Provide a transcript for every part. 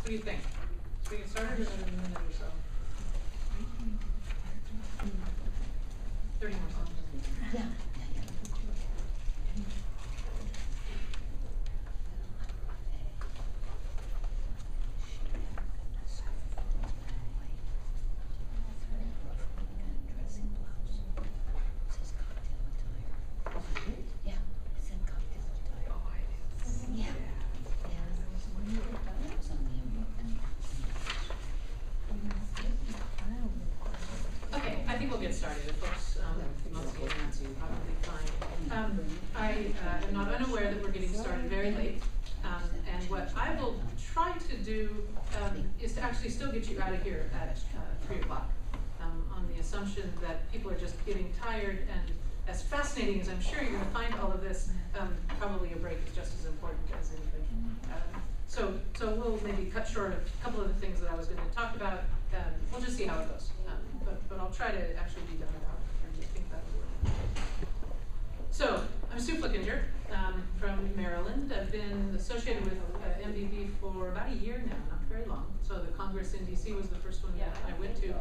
What do you think? Should we get started in a minute or so? 30 more seconds. Yeah. Okay, I think we'll get started. If folks mostly answer, probably fine. I am not unaware that we're getting started very late, and what I will try to do is to actually still get you out of here at 3 o'clock, on the assumption that people are just getting tired, and as fascinating as I'm sure you're going to find all of this, probably a break is just as important as anything. So we'll maybe cut short a couple of the things that I was going to talk about. We'll just see how it goes. But I'll try to actually be done about it, and I think that will work. So I'm Sue Flickinger from Maryland. I've been associated with MBB for about a year now, not very long. So the Congress in DC was the first one that I went to.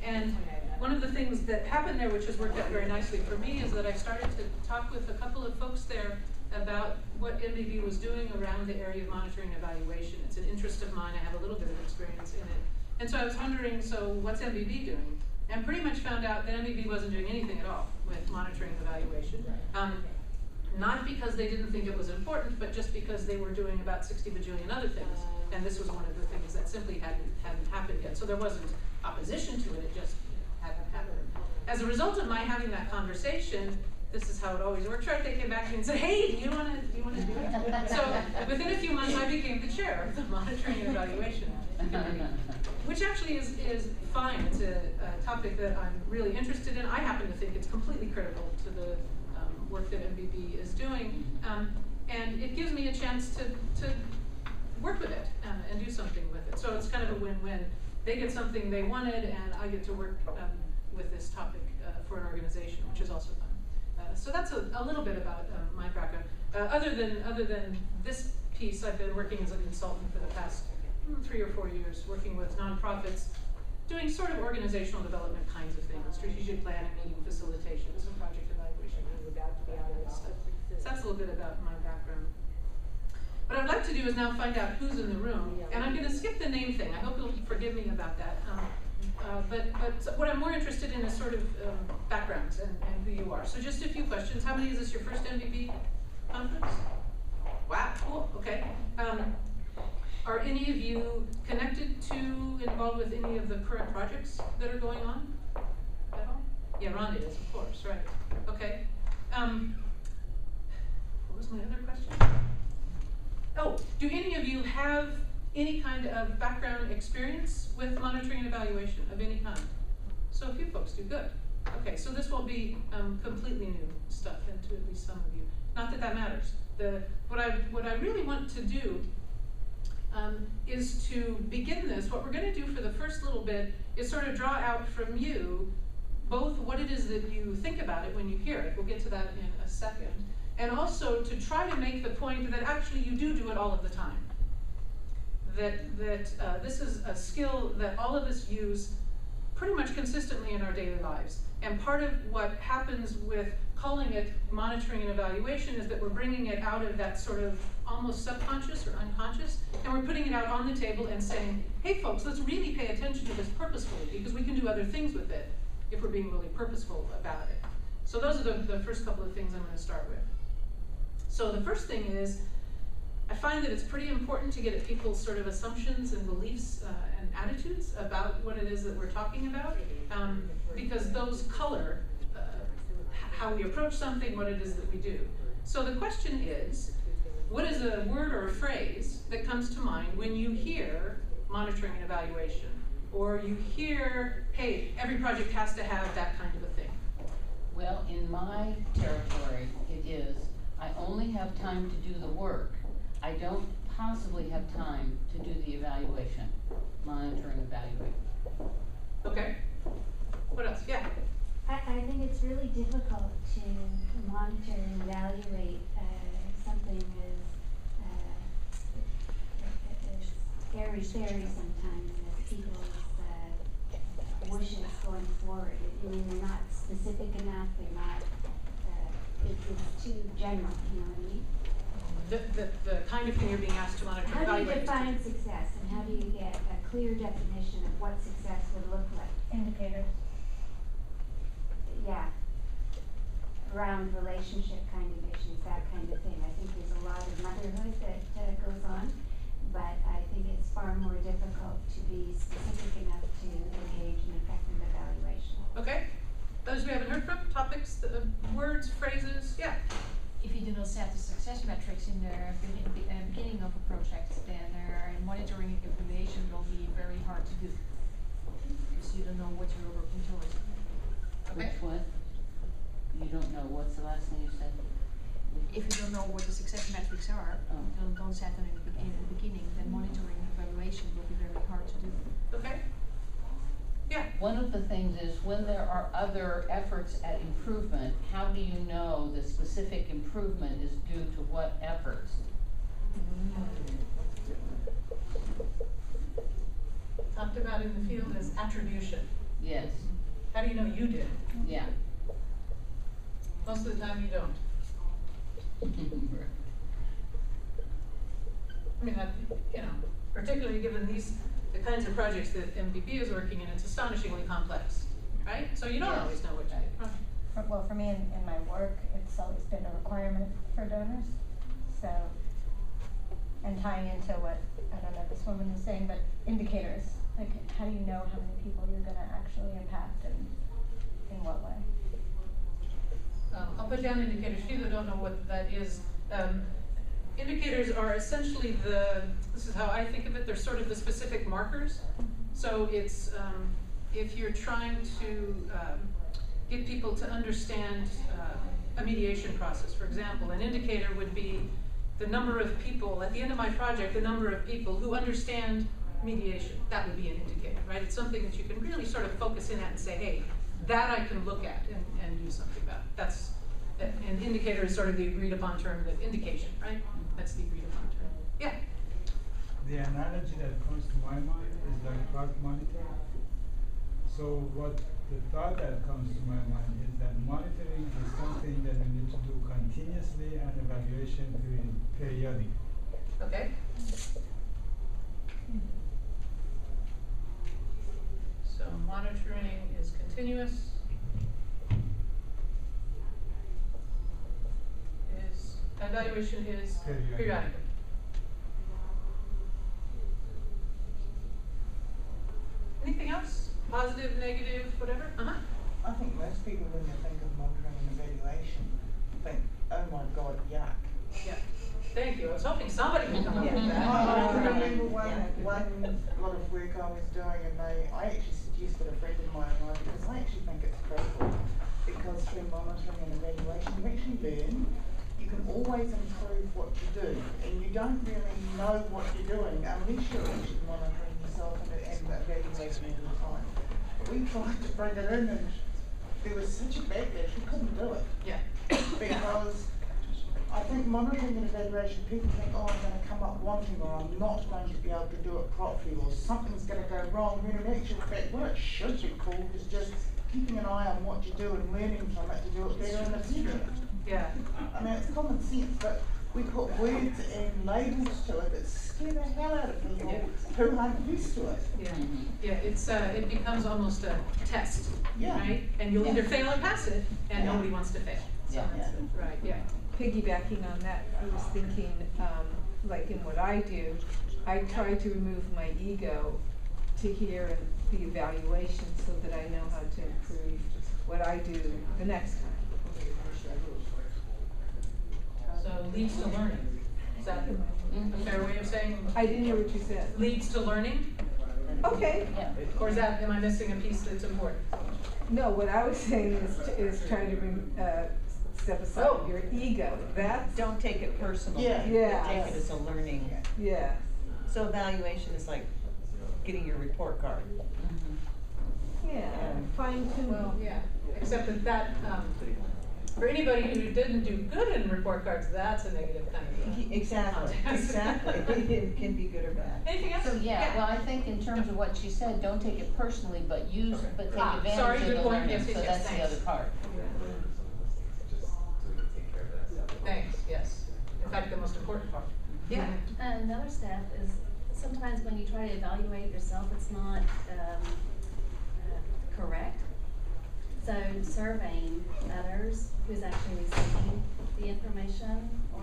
And one of the things that happened there, which has worked out very nicely for me, is that I started to talk with a couple of folks there about what MBB was doing around the area of monitoring and evaluation. It's an interest of mine. I have a little bit of experience in it. And so I was wondering, so what's MBB doing? And pretty much found out that MBB wasn't doing anything at all with monitoring and evaluation. Not because they didn't think it was important, but just because they were doing about 60 bajillion other things. And this was one of the things that simply hadn't happened yet. So there wasn't opposition to it, it just hadn't happened. As a result of my having that conversation, this is how it always works, right? They came back to me and said, hey, do you want to do it? So within a few months, I became the chair of the Monitoring and Evaluation Committee, which actually is fine. It's a topic that I'm really interested in. I happen to think it's completely critical to the work that MBB is doing. And it gives me a chance to work with it and do something with it. So it's kind of a win-win. They get something they wanted, and I get to work with this topic for an organization, which is also fun. So that's a little bit about my background. Other than this piece, I've been working as a consultant for the past 3 or 4 years, working with nonprofits, doing sort of organizational development kinds of things, strategic planning, meeting facilitation, some project evaluation, and about to be out of this stuff. So that's a little bit about my background. What I'd like to do is now find out who's in the room, and I'm going to skip the name thing. I hope you'll forgive me about that. But what I'm more interested in is sort of backgrounds and who you are. So just a few questions. How many is this your first MBB conference? Wow, cool, okay. Are any of you connected to, involved with any of the current projects that are going on at all? Yeah, Rhonda is, of course, right. Okay. What was my other question? Oh, do any of you have any kind of background experience with monitoring and evaluation of any kind? So a few folks do, good. Okay, so this won't be completely new stuff, and to at least some of you. Not that that matters. What I really want to do is to begin this. What we're going to do for the first little bit is sort of draw out from you both what it is that you think about it when you hear it. We'll get to that in a second. And also to try to make the point that actually you do it all of the time. That this is a skill that all of us use pretty much consistently in our daily lives. And part of what happens with calling it monitoring and evaluation is that we're bringing it out of that sort of almost subconscious or unconscious, and we're putting it out on the table and saying, hey folks, let's really pay attention to this purposefully, because we can do other things with it if we're being really purposeful about it. So those are the first couple of things I'm going to start with. So the first thing is, I find that it's pretty important to get at people's sort of assumptions and beliefs and attitudes about what it is that we're talking about, because those color how we approach something, what it is that we do. So the question is, what is a word or a phrase that comes to mind when you hear monitoring and evaluation? Or you hear, hey, every project has to have that kind of a thing? Well, in my territory, it is, I only have time to do the work. I don't possibly have time to do the evaluation, monitor and evaluate. Okay. What else? Yeah. I think it's really difficult to monitor and evaluate something as scary adversary sometimes of people's wishes going forward. I mean, they're not specific enough, they're not, it's too general, you know what I mean? The kind of thing you're being asked to monitor. How do you evaluate is define success, and how do you get a clear definition of what success would look like? Indicators. Yeah. Around relationship kind of issues, that kind of thing. I think there's a lot of motherhood that goes on, but I think it's far more difficult to be specific enough to engage in effective evaluation. Okay. Those we haven't heard from, topics, words, phrases, yeah. If you do not set the success metrics in the beginning of a project, then monitoring and evaluation will be very hard to do. Because you don't know what you're working towards. Okay. Which what? You don't know, what's the last thing you said? If you don't know what the success metrics are, don't set them in the beginning, then monitoring and evaluation will be very hard to do. Okay. Yeah. One of the things is when there are other efforts at improvement, how do you know the specific improvement is due to what efforts? Talked about in the field as attribution. Yes. How do you know you did? Yeah. Most of the time you don't. I mean, that, you know, particularly given the kinds of projects that MPP is working in, it's astonishingly complex, right? So you don't Yes. always know what you did. Right. Well, for me in my work, it's always been a requirement for donors. So, and tying into what, I don't know, this woman was saying, but indicators, like how do you know how many people you're gonna actually impact and in what way? I'll put down indicators for you that don't know what that is. Indicators are essentially this is how I think of it, they're sort of the specific markers. So it's, if you're trying to get people to understand a mediation process, for example, an indicator would be the number of people, at the end of my project, the number of people who understand mediation. That would be an indicator, right? It's something that you can really sort of focus in at and say, hey, that I can look at and do something about. That's, an indicator is sort of the agreed upon term, that indication, right? That's the agreed upon term. Yeah? The analogy that comes to my mind is like drug monitoring. So what the thought that comes to my mind is that monitoring is something that we need to do continuously and evaluation periodic. Okay. So monitoring is continuous. Evaluation is periodic. Anything else? Positive, negative, whatever? I think most people, when they think of monitoring and evaluation, think, oh my God, yuck. Yeah. Thank you. I was hoping somebody would come up with that. I remember one lot of work I was doing, and I actually suggested a friend of mine, because I actually think it's critical, because through monitoring and evaluation, you actually learn. You can always improve what you do, and you don't really know what you're doing unless you're actually monitoring yourself and evaluating all the time. We tried to bring it in, and there was such a backlash, we couldn't do it. Yeah. Because I think monitoring and evaluation, people think, oh, I'm going to come up wanting, or I'm not going to be able to do it properly, or something's going to go wrong. When in actual fact, what it should be called is just keeping an eye on what you do and learning from it to do it better in the future. Yeah. I mean, it's common sense, but we put words and labels to it that scare the hell out of people who aren't used to it. Yeah. Yeah. It's it becomes almost a test, right? And you'll either fail or pass it, and nobody wants to fail. So that's it. Right. Yeah. Piggybacking on that, I was thinking, like in what I do, I try to remove my ego to hear the evaluation so that I know how to improve what I do the next time. So leads to learning. Is that a fair way of saying? I didn't hear what you said. Leads to learning? Okay. Yeah. Or is that, am I missing a piece that's important? No, what I was saying is trying to step aside your ego. That's, Don't take it personally. Yeah. Yeah. Take it as a learning. yeah. So evaluation is like getting your report card. Yeah, fine tuning. Well, yeah, except that For anybody who didn't do good in report cards, that's a negative kind of. Exactly, exactly. It can be good or bad. Anything else? So, yeah, well, I think in terms of what she said, don't take it personally, but use, Okay. but take Sorry, advantage of good the point. learning, Yes, so yes, yes, that's the thanks. other part. Thanks, yes. In fact, the most important part. Yeah. Another step is sometimes when you try to evaluate yourself, it's not correct. So surveying others who's actually receiving the information or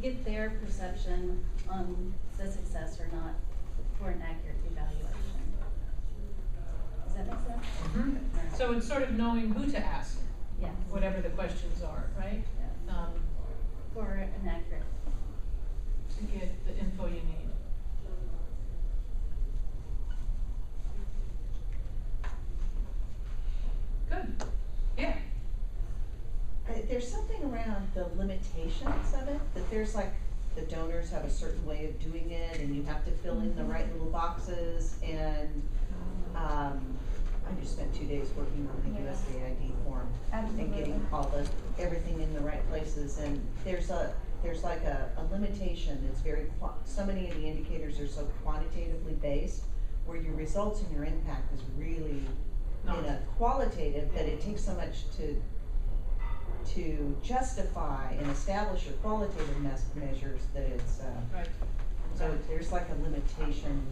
get their perception on the success or not for an accurate evaluation. Does that make sense? Mm-hmm. So it's sort of knowing who to ask, Yes. whatever the questions are, right? Yes. For an accurate. To get the info you need. Good. Yeah. There's something around the limitations of it, that there's like, the donors have a certain way of doing it, and you have to fill in the right little boxes, and, I just spent 2 days working on the Yeah. USAID form, and Absolutely. getting everything in the right places, and there's like a limitation that's very, so many of the indicators are so quantitatively based, where your results and your impact is really in a qualitative, but it takes so much to justify and establish your qualitative measures that it's, Right. so there's like a limitation,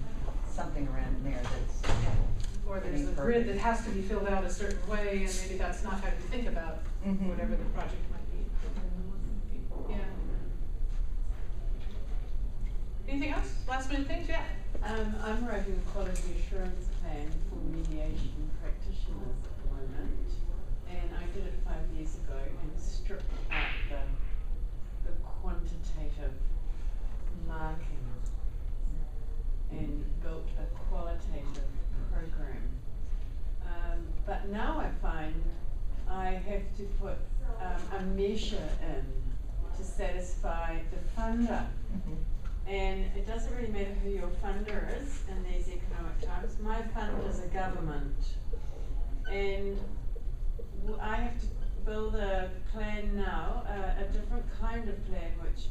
something around there that's. Or there's a grid that has to be filled out a certain way, and maybe that's not how you think about Mhm. whatever the project might be. Yeah. Anything else? Last minute things? Yeah. I'm writing a quality assurance plan for mediation practitioners at the moment, and I did it 5 years ago and stripped out the quantitative marking and built a qualitative program. But now I find I have to put a measure in to satisfy the funder. Mhm. And it doesn't really matter who your funder is in these economic times. My fund is a government. And I have to build a plan now, a different kind of plan which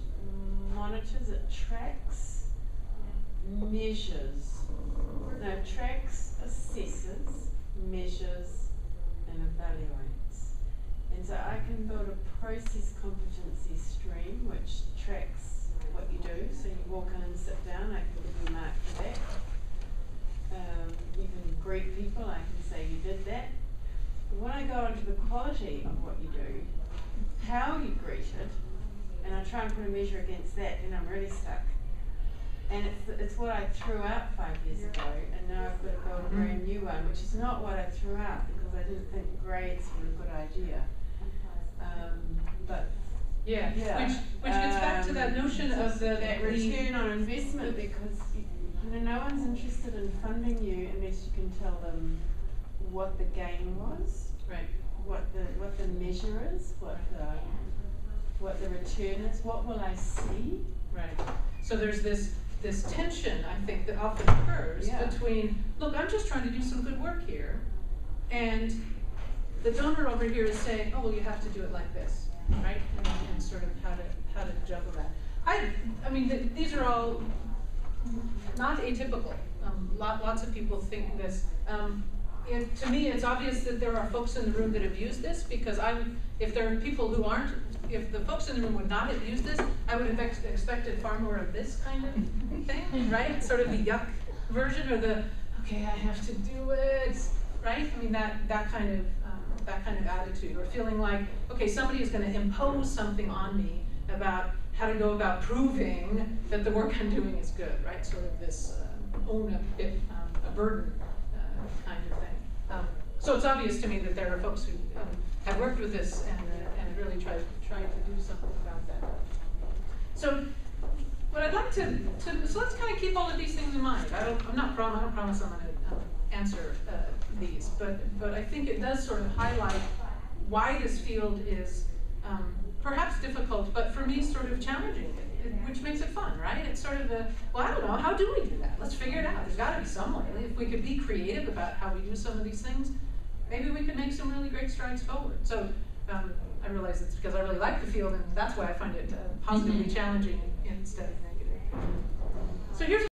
monitors, it tracks, measures. No, tracks, assesses, measures, and evaluates. And so I can build a process competency stream which tracks what you do. So you walk in and sit down, I can give you a mark for that. You can greet people, I can say you did that. But when I go into the quality of what you do, how you greet it, and I try and put a measure against that, then I'm really stuck. And it's what I threw out 5 years ago, and now I've got to build a brand new one, which is not what I threw out because I didn't think grades were a good idea. But Yeah. Which gets back to that notion of that return on investment, because no one's interested in funding you unless you can tell them what the gain was, Right. what the measure is, what the return is, what will I see. Right. So there's this tension, I think, that often occurs Yeah. between, look, I'm just trying to do some good work here, and the donor over here is saying, oh, well, you have to do it like this, right? And sort of how to juggle that. I mean, these are all not atypical. Lots of people think this. To me, it's obvious that there are folks in the room that have used this, because if there are people who aren't, if the folks in the room would not have used this, I would have expected far more of this kind of thing, right? Sort of the yuck version, or the, okay, I have to do it, right? I mean, that kind of attitude, or feeling like, okay, somebody is going to impose something on me about how to go about proving that the work I'm doing is good, right? Sort of this own a burden kind of thing. So it's obvious to me that there are folks who have worked with this and really tried to do something about that. So what I'd like to so let's kind of keep all of these things in mind. I don't promise I'm going to answer these, but I think it does sort of highlight why this field is perhaps difficult, but for me sort of challenging, which makes it fun, right? It's sort of well, I don't know, how do we do that? Let's figure it out. There's got to be some way. If we could be creative about how we do some of these things, maybe we could make some really great strides forward. So I realize it's because I really like the field, and that's why I find it positively challenging instead of negative. So here's